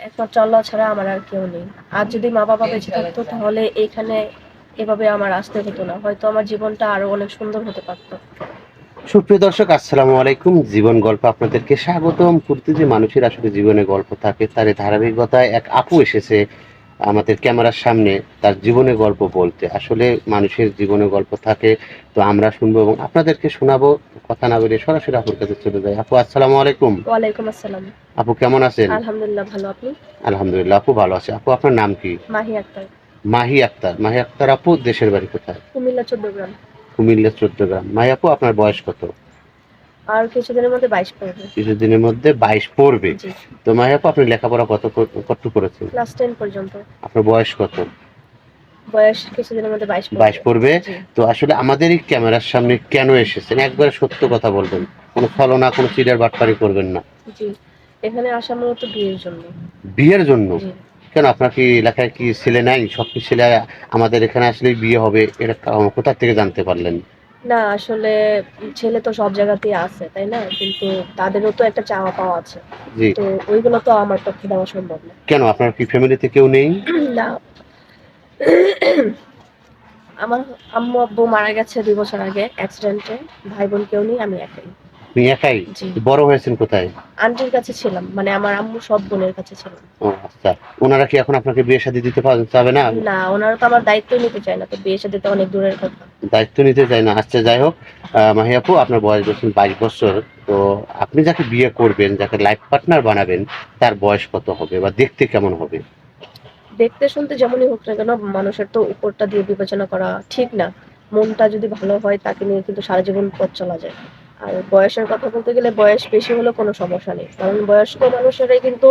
একমাত্র আল্লাহ ছাড়া আমার আর কেউ নেই। আর যদি মা বাবা বেঁচে থাকতো তাহলে এখানে এভাবে আমার আসতে হতো না, হয়তো আমার জীবনটা আরো অনেক সুন্দর হতে পারতো। সুপ্রিয় দর্শক, আসসালামু আলাইকুম। জীবন গল্প আপনাদেরকে স্বাগতম। প্রতিটি মানুষের আসলে জীবনে গল্প থাকে, তার এই ধারাবাহিকতায় এক আপু এসেছে আমাদের ক্যামেরার সামনে তার জীবনে গল্প বলতে। আসলে মানুষের জীবনে গল্প থাকে, তো আমরা শুনবো এবং আপনাদেরকে শোনাবো। কথা না বলে সরাসরি আপুর কাছে চলে যায়। আপু আসসালামু আলাইকুম। ওয়ালাইকুম আসসালাম। আপু কেমন আছেন? আলহামদুলিল্লাহ, ভালো। আপনি? আলহামদুলিল্লাহ আপু ভালো আছে। আপু আপনার নাম কি? মাহি আক্তার। মাহি আক্তার। মাহি আক্তার আপু দেশের বাড়ি কোথায়? কুমিল্লা 14 গ্রাম। কুমিল্লা 14 গ্রাম। মাহি আপু আপনার বয়স কত? আর কিছুদিনের মধ্যে 22 পড়বে। কিছুদিনের মধ্যে 22 পড়বে। জি। তো মাহি আপু আপনি লেখাপড়া কতটুকু করেছেন? ক্লাস 10 পর্যন্ত। আপনার বয়স কত? বয়স কিছুদিনের মধ্যে 22 পড়বে। 22 পড়বে। জি। তো আসলে আমাদের এই ক্যামেরার সামনে কেন এসেছেন? একবারে সত্য কথা বলবেন। কোনো ছলনা, কোনো চিড়ার বাটপারি করবেন না। জি, এখানে আসা মূলত বিয়ের জন্য। বিয়ের জন্য? জি। কেন আপনার কি এলাকায় কি ছেলে নাই? সব কি ছেলে আমাদের এখানে আসলেই বিয়ে হবে, এটা কোথা থেকে জানতে পারলেন? না, আসলে ছেলে তো সব জায়গাতেই আছে, তাই না? কিন্তু তাদেরও তো একটা চাওয়া পাওয়া আছে। জি। তো ওইগুলো তো আমার পক্ষে দেওয়া সম্ভব না। কেন আপনার কি ফ্যামিলিতে কেউ নেই? না, আমার আম্মু আব্বু মারা গেছে 2 বছর আগে অ্যাক্সিডেন্টে। ভাই বোন কেউ নেই, আমি একাই। আপনি একাই? জি। বড় হয়েছেন কোথায়? আন্টির কাছে ছিলাম, মানে আমার আম্মু সৎ বোনের কাছে ছিলাম। ও আচ্ছা। ওনারা কি এখন আপনাকে বিয়ে শাদী দিতে চাবে না? না, ওনারা তো আমার দায়িত্বই নিতে চায় না, তো বিয়ে শাদী তো অনেক দূরের কথা। দায়িত্ব নিতে চায় না। আচ্ছা যাই হোক, মাহি আপু আপনার বয়স বলছেন 22 বছর। তো আপনি যাকে বিয়ে করবেন, যাকে লাইফ পার্টনার বানাবেন, তার বয়স কত হবে বা দেখতে কেমন হবে? দেখতে শুনতে যেমনই হোক না কেন, মানুষের তো উপরটা দিয়ে বিবেচনা করা ঠিক না। মনটা যদি ভালো হয় তাকে নিয়ে কিন্তু সারা জীবন পথ চলা যায়। আর বয়সের কথা বলতে গেলে বয়স বেশি হলেও কোনো সমস্যা নেই, কারণ বয়স্ক মানুষেরাই কিন্তু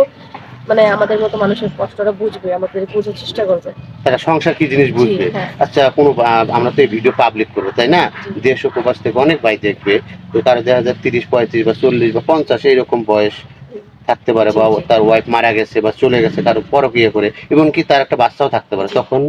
মানে আমাদের মতো মানুষের কষ্টটা বুঝবে, আমাদের বোঝার চেষ্টা করবে। তারা সংসার কি জিনিস জি, বুঝবে। হ্যাঁ। আচ্ছা কোনো আমরা তো এই ভিডিও পাবলিক করবো তাই না? জি। দেশ ও প্রবাস থেকে অনেক ভাই দেখবে। তো তারা দেখা যায় 30, 35 বা 40 বা 50 এইরকম বয়স থাকতে পারে, জি, বা জি। তার ওয়াইফ মারা গেছে বা চলে গেছে, কারো পরকীয়া করে, এমনকি তার একটা বাচ্চাও থাকতে পারে। জি। তখন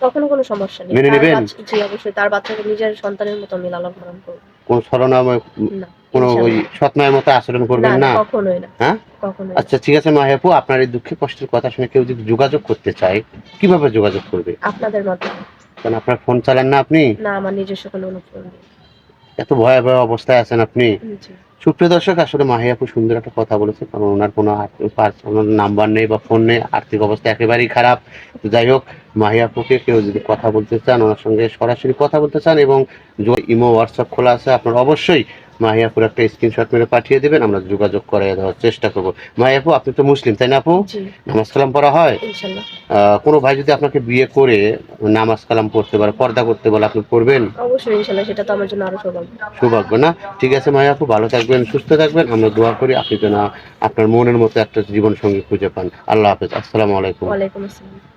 তখনও কোনো সমস্যা নেই। মেনে তার নেবেন? বাচ্চা, জি অবশ্যই তার বাচ্চাকে নিজের সন্তানের মতো আমি লালন পালন করব। কোনো ছলনাময়, না, কোনো ওই ইনশাআল্লাহ। সৎমায়ের মতো আচরণ না, করবেন না, না? কখনোই না। হ্যাঁ? কখনোই না। আচ্ছা ঠিক আছে মাহি আপু, আপনার এই দুঃখে কষ্টের কথা শুনে কেউ যদি যোগাযোগ করতে চায়, কিভাবে যোগাযোগ করবে? আপনাদের মাধ্যমে। কারণ আপনার ফোন চালান না আপনি? না, আমার নিজস্ব কোনো অনুপ্রেরণা নেই। এত ভয়াবহ অবস্থায় আছেন আপনি। জি। সুপ্রিয় দর্শক, আসলে মাহি আপু সুন্দর একটা কথা বলেছে, কারণ ওনার কোনো পার্সোনাল নাম্বার নেই বা ফোন নেই, আর্থিক অবস্থা একেবারেই খারাপ। তো যাই হোক, মাহি আপুকে কেউ যদি কথা বলতে চান, ওনার সঙ্গে সরাসরি কথা বলতে চান, এবং ইমো হোয়াটসঅ্যাপ খোলা আছে, আপনার অবশ্যই মাহি আপুর একটা স্ক্রিনশট মেরে পাঠিয়ে দেবেন, আমরা যোগাযোগ করে দেওয়ার চেষ্টা করবো। মাহি আপু আপনি তো মুসলিম তাই না আপু? জি। নামাজ কালাম পড়া হয়? ইনশাআল্লাহ। কোনো ভাই যদি আপনাকে বিয়ে করে নামাজ কালাম পড়তে পারে, পর্দা করতে বলে, আপনি করবেন? অবশ্যই ইনশাআল্লাহ, সেটা তো আমার জন্য আরো সৌভাগ্য। সৌভাগ্য না? ঠিক আছে মাহি আপু, ভালো থাকবেন, সুস্থ থাকবেন। আমরা দোয়া করি আপনি যেন আপনার মনের মতো একটা জীবন সঙ্গী খুঁজে পান। আল্লাহ হাফেজ। আসসালামু আলাইকুম। ওয়ালাইকুম আসসালাম।